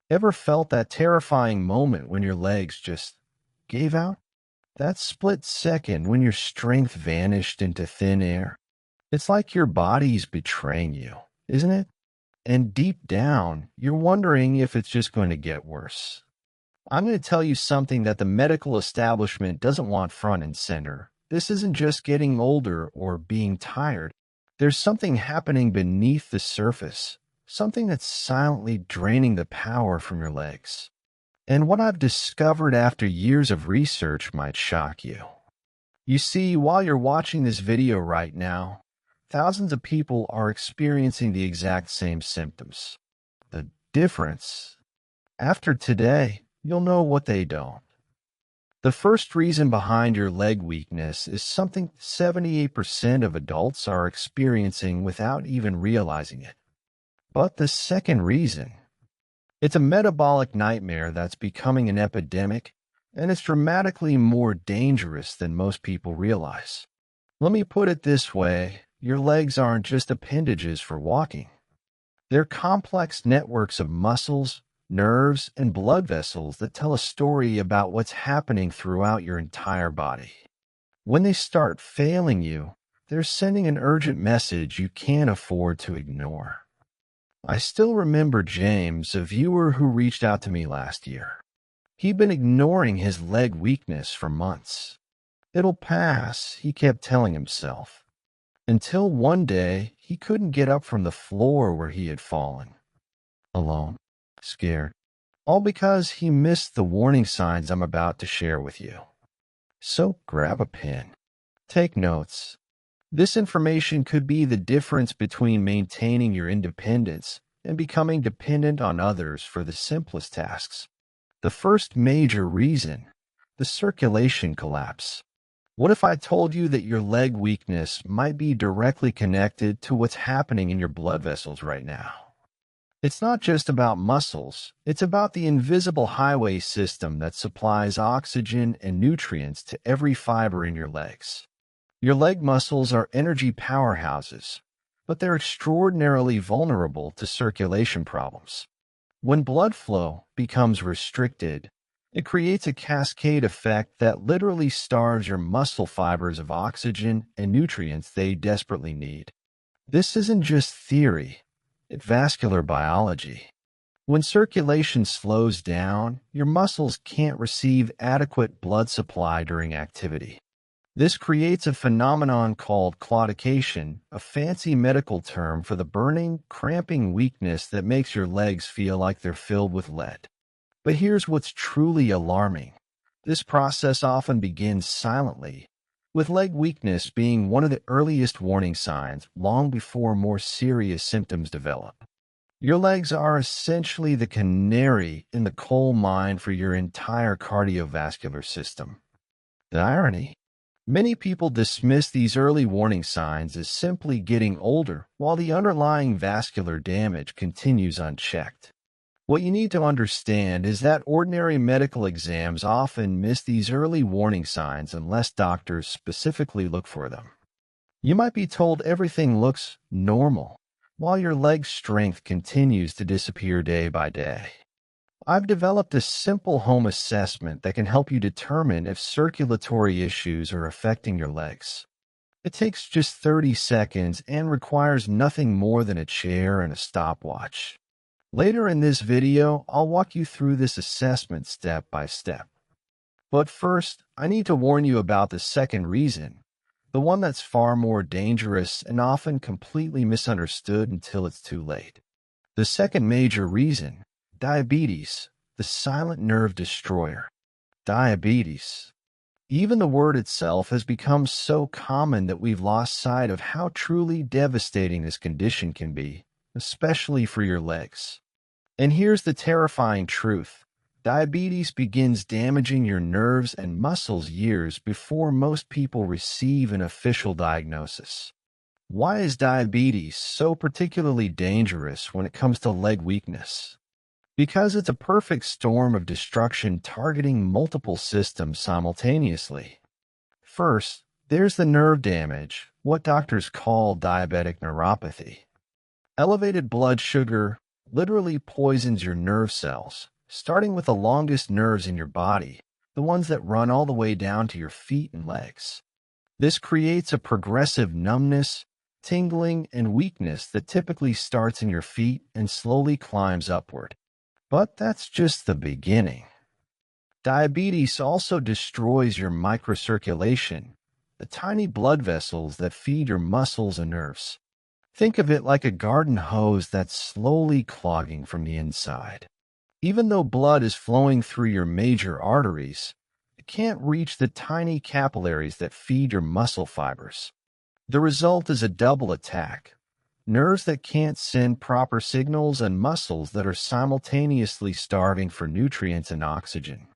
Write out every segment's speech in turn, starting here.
Ever felt that terrifying moment when your legs just gave out? That split second when your strength vanished into thin air? It's like your body's betraying you, isn't it? And deep down, you're wondering if it's just going to get worse. I'm going to tell you something that the medical establishment doesn't want front and center. This isn't just getting older or being tired. There's something happening beneath the surface, something that's silently draining the power from your legs. And what I've discovered after years of research might shock you. You see, while you're watching this video right now, thousands of people are experiencing the exact same symptoms. The difference, after today, you'll know what they don't. The first reason behind your leg weakness is something 78% of adults are experiencing without even realizing it. But the second reason, it's a metabolic nightmare that's becoming an epidemic, and it's dramatically more dangerous than most people realize. Let me put it this way, your legs aren't just appendages for walking. They're complex networks of muscles, nerves, and blood vessels that tell a story about what's happening throughout your entire body. When they start failing you, they're sending an urgent message you can't afford to ignore. I still remember James, a viewer who reached out to me last year. He'd been ignoring his leg weakness for months. It'll pass, he kept telling himself. Until one day, he couldn't get up from the floor where he had fallen. Alone, scared, all because he missed the warning signs I'm about to share with you. So grab a pen. Take notes. This information could be the difference between maintaining your independence and becoming dependent on others for the simplest tasks. The first major reason, the circulation collapse. What if I told you that your leg weakness might be directly connected to what's happening in your blood vessels right now? It's not just about muscles, it's about the invisible highway system that supplies oxygen and nutrients to every fiber in your legs. Your leg muscles are energy powerhouses, but they're extraordinarily vulnerable to circulation problems. When blood flow becomes restricted, it creates a cascade effect that literally starves your muscle fibers of oxygen and nutrients they desperately need. This isn't just theory, it's vascular biology. When circulation slows down, your muscles can't receive adequate blood supply during activity. This creates a phenomenon called claudication, a fancy medical term for the burning, cramping weakness that makes your legs feel like they're filled with lead. But here's what's truly alarming. This process often begins silently, with leg weakness being one of the earliest warning signs long before more serious symptoms develop. Your legs are essentially the canary in the coal mine for your entire cardiovascular system. The irony? Many people dismiss these early warning signs as simply getting older, while the underlying vascular damage continues unchecked. What you need to understand is that ordinary medical exams often miss these early warning signs unless doctors specifically look for them. You might be told everything looks normal, while your leg strength continues to disappear day by day. I've developed a simple home assessment that can help you determine if circulatory issues are affecting your legs. It takes just 30 seconds and requires nothing more than a chair and a stopwatch. Later in this video, I'll walk you through this assessment step by step. But first, I need to warn you about the second reason, the one that's far more dangerous and often completely misunderstood until it's too late. The second major reason, diabetes, the silent nerve destroyer. Diabetes. Even the word itself has become so common that we've lost sight of how truly devastating this condition can be, especially for your legs. And here's the terrifying truth. Diabetes begins damaging your nerves and muscles years before most people receive an official diagnosis. Why is diabetes so particularly dangerous when it comes to leg weakness? Because it's a perfect storm of destruction targeting multiple systems simultaneously. First, there's the nerve damage, what doctors call diabetic neuropathy. Elevated blood sugar, literally poisons your nerve cells, starting with the longest nerves in your body, the ones that run all the way down to your feet and legs. This creates a progressive numbness, tingling, and weakness that typically starts in your feet and slowly climbs upward. But that's just the beginning. Diabetes also destroys your microcirculation, the tiny blood vessels that feed your muscles and nerves. Think of it like a garden hose that's slowly clogging from the inside. Even though blood is flowing through your major arteries, it can't reach the tiny capillaries that feed your muscle fibers. The result is a double attack: nerves that can't send proper signals and muscles that are simultaneously starving for nutrients and oxygen.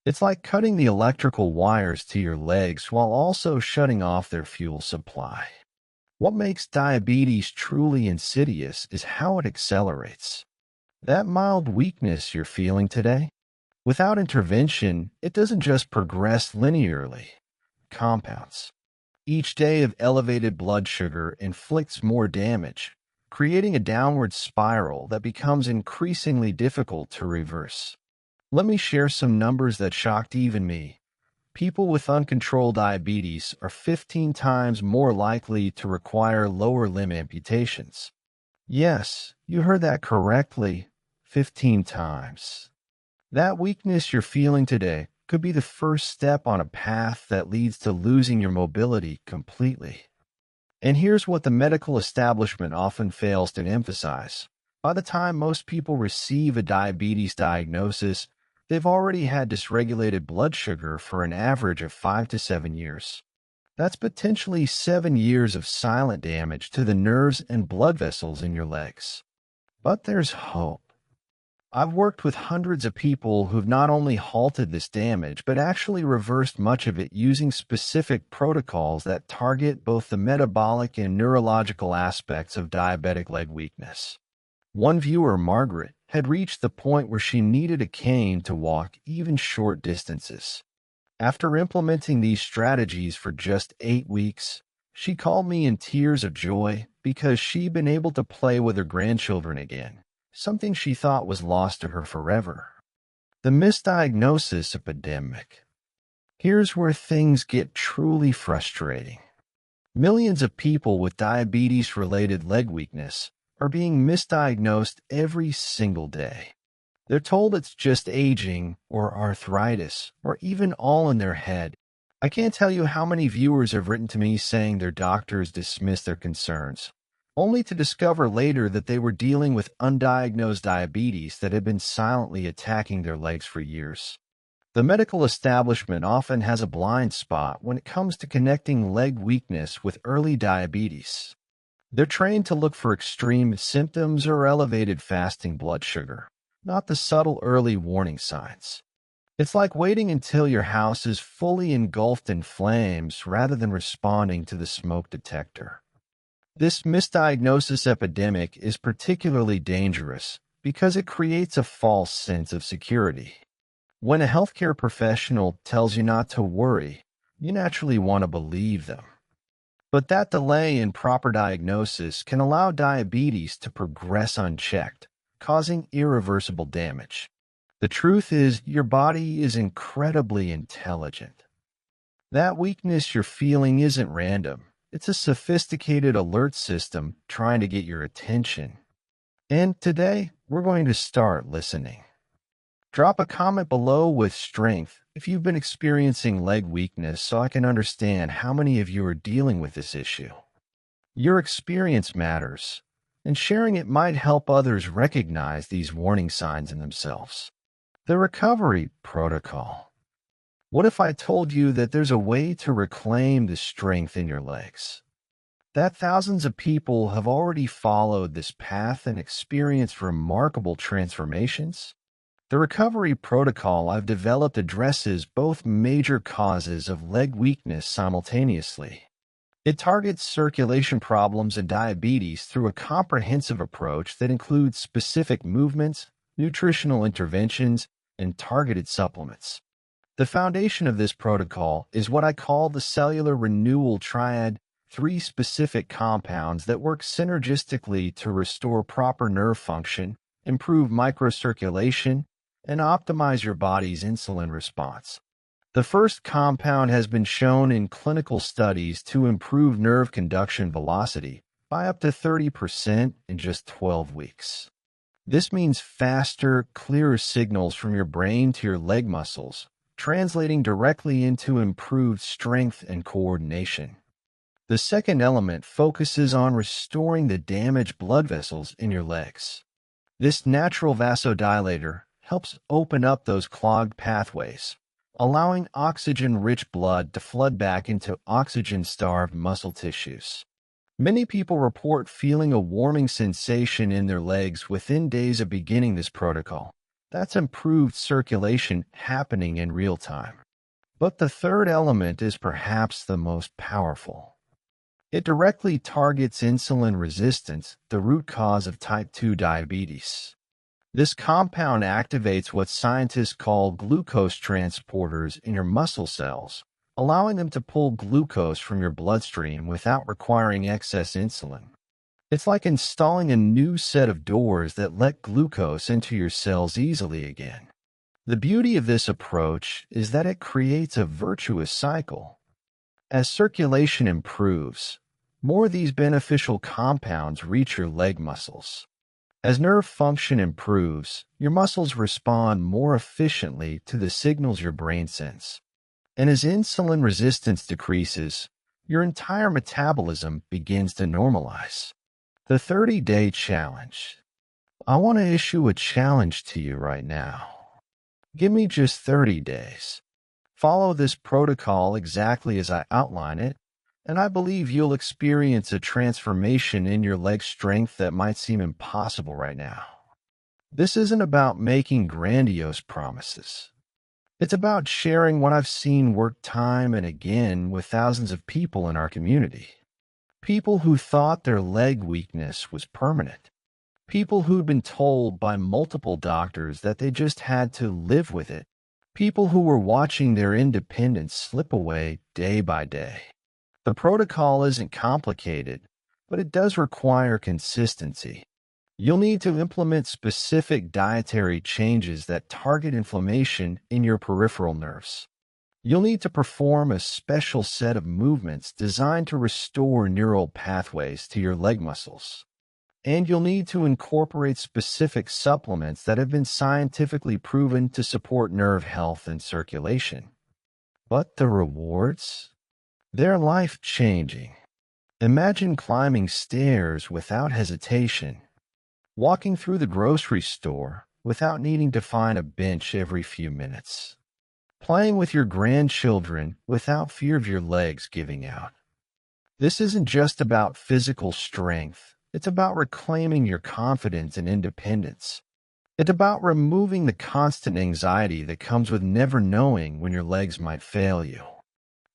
It's like cutting the electrical wires to your legs while also shutting off their fuel supply. What makes diabetes truly insidious is how it accelerates. That mild weakness you're feeling today, without intervention, it doesn't just progress linearly, it compounds. Each day of elevated blood sugar inflicts more damage, creating a downward spiral that becomes increasingly difficult to reverse. Let me share some numbers that shocked even me. People with uncontrolled diabetes are 15 times more likely to require lower limb amputations. Yes, you heard that correctly. 15 times. That weakness you're feeling today could be the first step on a path that leads to losing your mobility completely. And here's what the medical establishment often fails to emphasize. By the time most people receive a diabetes diagnosis, they've already had dysregulated blood sugar for an average of 5 to 7 years. That's potentially 7 years of silent damage to the nerves and blood vessels in your legs. But there's hope. I've worked with hundreds of people who've not only halted this damage, but actually reversed much of it using specific protocols that target both the metabolic and neurological aspects of diabetic leg weakness. One viewer, Margaret, had reached the point where she needed a cane to walk even short distances. After implementing these strategies for just 8 weeks, she called me in tears of joy because she'd been able to play with her grandchildren again, something she thought was lost to her forever. The misdiagnosis epidemic. Here's where things get truly frustrating. Millions of people with diabetes-related leg weakness are being misdiagnosed every single day. They're told it's just aging or arthritis or even all in their head. I can't tell you how many viewers have written to me saying their doctors dismissed their concerns, only to discover later that they were dealing with undiagnosed diabetes that had been silently attacking their legs for years. The medical establishment often has a blind spot when it comes to connecting leg weakness with early diabetes. They're trained to look for extreme symptoms or elevated fasting blood sugar, not the subtle early warning signs. It's like waiting until your house is fully engulfed in flames rather than responding to the smoke detector. This misdiagnosis epidemic is particularly dangerous because it creates a false sense of security. When a healthcare professional tells you not to worry, you naturally want to believe them. But that delay in proper diagnosis can allow diabetes to progress unchecked, causing irreversible damage. The truth is, your body is incredibly intelligent. That weakness you're feeling isn't random. It's a sophisticated alert system trying to get your attention. And today, we're going to start listening. Drop a comment below with strength if you've been experiencing leg weakness so I can understand how many of you are dealing with this issue. Your experience matters, and sharing it might help others recognize these warning signs in themselves. The recovery protocol. What if I told you that there's a way to reclaim the strength in your legs? That thousands of people have already followed this path and experienced remarkable transformations? The recovery protocol I've developed addresses both major causes of leg weakness simultaneously. It targets circulation problems and diabetes through a comprehensive approach that includes specific movements, nutritional interventions, and targeted supplements. The foundation of this protocol is what I call the cellular renewal triad: 3 specific compounds that work synergistically to restore proper nerve function, improve microcirculation, and optimize your body's insulin response. The first compound has been shown in clinical studies to improve nerve conduction velocity by up to 30% in just 12 weeks. This means faster, clearer signals from your brain to your leg muscles, translating directly into improved strength and coordination. The second element focuses on restoring the damaged blood vessels in your legs. This natural vasodilator helps open up those clogged pathways, allowing oxygen-rich blood to flood back into oxygen-starved muscle tissues. Many people report feeling a warming sensation in their legs within days of beginning this protocol. That's improved circulation happening in real time. But the third element is perhaps the most powerful. It directly targets insulin resistance, the root cause of type 2 diabetes. This compound activates what scientists call glucose transporters in your muscle cells, allowing them to pull glucose from your bloodstream without requiring excess insulin. It's like installing a new set of doors that let glucose into your cells easily again. The beauty of this approach is that it creates a virtuous cycle. As circulation improves, more of these beneficial compounds reach your leg muscles. As nerve function improves, your muscles respond more efficiently to the signals your brain sends. And as insulin resistance decreases, your entire metabolism begins to normalize. The 30-day challenge. I want to issue a challenge to you right now. Give me just 30 days. Follow this protocol exactly as I outline it, and I believe you'll experience a transformation in your leg strength that might seem impossible right now. This isn't about making grandiose promises. It's about sharing what I've seen work time and again with thousands of people in our community. People who thought their leg weakness was permanent. People who'd been told by multiple doctors that they just had to live with it. People who were watching their independence slip away day by day. The protocol isn't complicated, but it does require consistency. You'll need to implement specific dietary changes that target inflammation in your peripheral nerves. You'll need to perform a special set of movements designed to restore neural pathways to your leg muscles. And you'll need to incorporate specific supplements that have been scientifically proven to support nerve health and circulation. But the rewards? They're life-changing. Imagine climbing stairs without hesitation, walking through the grocery store without needing to find a bench every few minutes, playing with your grandchildren without fear of your legs giving out. This isn't just about physical strength. It's about reclaiming your confidence and independence. It's about removing the constant anxiety that comes with never knowing when your legs might fail you.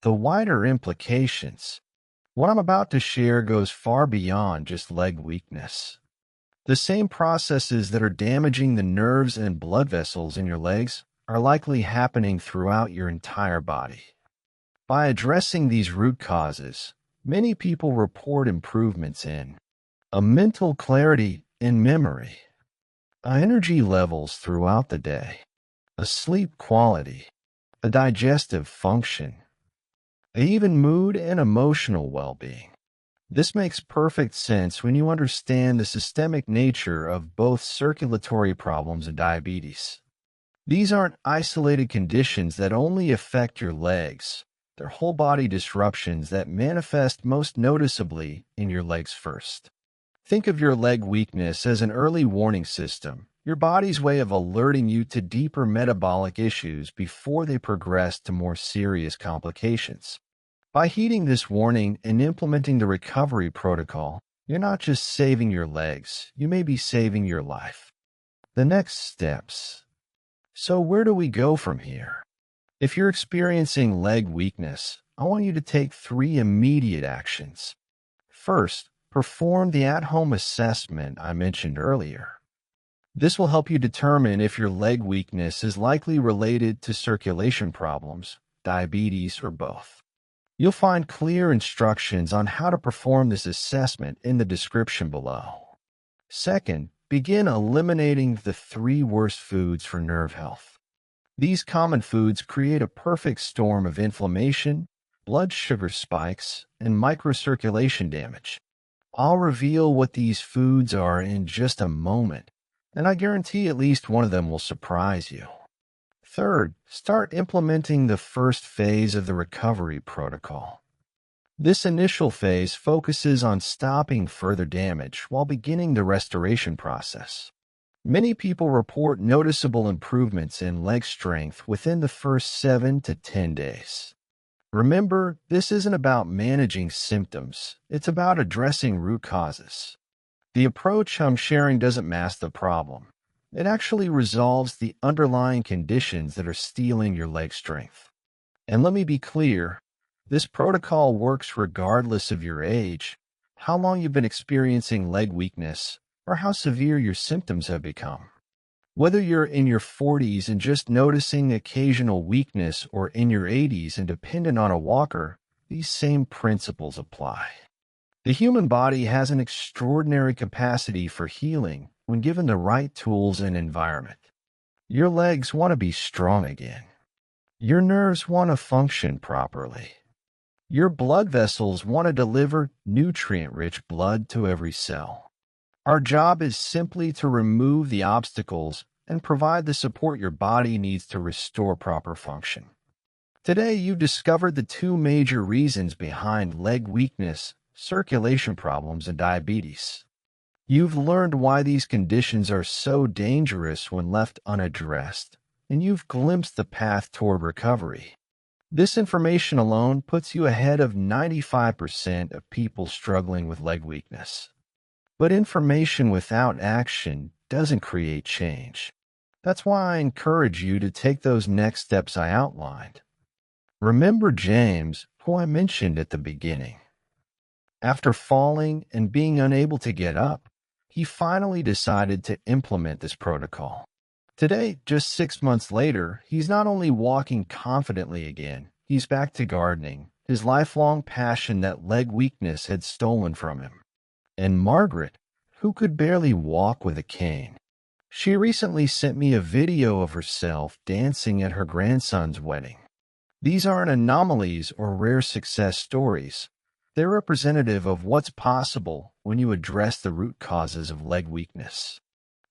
The wider implications. What I'm about to share goes far beyond just leg weakness. The same processes that are damaging the nerves and blood vessels in your legs are likely happening throughout your entire body. By addressing these root causes, many people report improvements in a mental clarity and memory, energy levels throughout the day, a sleep quality, a digestive function, even mood and emotional well-being. This makes perfect sense when you understand the systemic nature of both circulatory problems and diabetes. These aren't isolated conditions that only affect your legs. They're whole body disruptions that manifest most noticeably in your legs first. Think of your leg weakness as an early warning system, your body's way of alerting you to deeper metabolic issues before they progress to more serious complications. By heeding this warning and implementing the recovery protocol, you're not just saving your legs, you may be saving your life. The next steps. So where do we go from here? If you're experiencing leg weakness, I want you to take 3 immediate actions. First, perform the at-home assessment I mentioned earlier. This will help you determine if your leg weakness is likely related to circulation problems, diabetes, or both. You'll find clear instructions on how to perform this assessment in the description below. Second, begin eliminating the three worst foods for nerve health. These common foods create a perfect storm of inflammation, blood sugar spikes, and microcirculation damage. I'll reveal what these foods are in just a moment, and I guarantee at least one of them will surprise you. Third, start implementing the first phase of the recovery protocol. This initial phase focuses on stopping further damage while beginning the restoration process. Many people report noticeable improvements in leg strength within the first 7 to 10 days. Remember, this isn't about managing symptoms, it's about addressing root causes. The approach I'm sharing doesn't mask the problem. It actually resolves the underlying conditions that are stealing your leg strength. And let me be clear, this protocol works regardless of your age, how long you've been experiencing leg weakness, or how severe your symptoms have become. Whether you're in your 40s and just noticing occasional weakness or in your 80s and dependent on a walker, these same principles apply. The human body has an extraordinary capacity for healing when given the right tools and environment. Your legs want to be strong again. Your nerves want to function properly. Your blood vessels want to deliver nutrient-rich blood to every cell. Our job is simply to remove the obstacles and provide the support your body needs to restore proper function. Today, you've discovered the two major reasons behind leg weakness, circulation problems, and diabetes. You've learned why these conditions are so dangerous when left unaddressed, and you've glimpsed the path toward recovery. This information alone puts you ahead of 95% of people struggling with leg weakness. But information without action doesn't create change. That's why I encourage you to take those next steps I outlined. Remember James, who I mentioned at the beginning. After falling and being unable to get up, he finally decided to implement this protocol. Today, just 6 months later, he's not only walking confidently again, he's back to gardening, his lifelong passion that leg weakness had stolen from him. And Margaret, who could barely walk with a cane. She recently sent me a video of herself dancing at her grandson's wedding. These aren't anomalies or rare success stories. They're representative of what's possible when you address the root causes of leg weakness.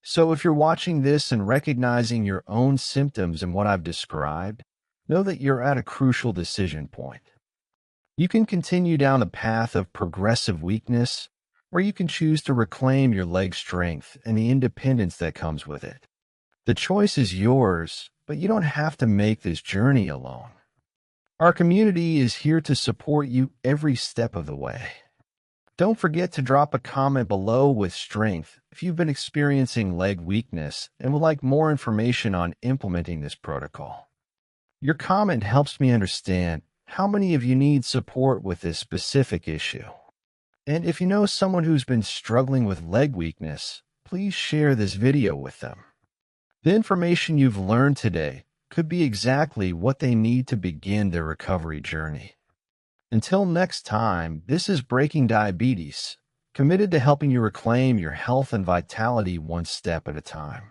So if you're watching this and recognizing your own symptoms in what I've described, know that you're at a crucial decision point. You can continue down the path of progressive weakness, or you can choose to reclaim your leg strength and the independence that comes with it. The choice is yours, but you don't have to make this journey alone. Our community is here to support you every step of the way. Don't forget to drop a comment below with strength if you've been experiencing leg weakness and would like more information on implementing this protocol. Your comment helps me understand how many of you need support with this specific issue. And if you know someone who's been struggling with leg weakness, please share this video with them. The information you've learned today could be exactly what they need to begin their recovery journey. Until next time, this is Breaking Diabetes, committed to helping you reclaim your health and vitality one step at a time.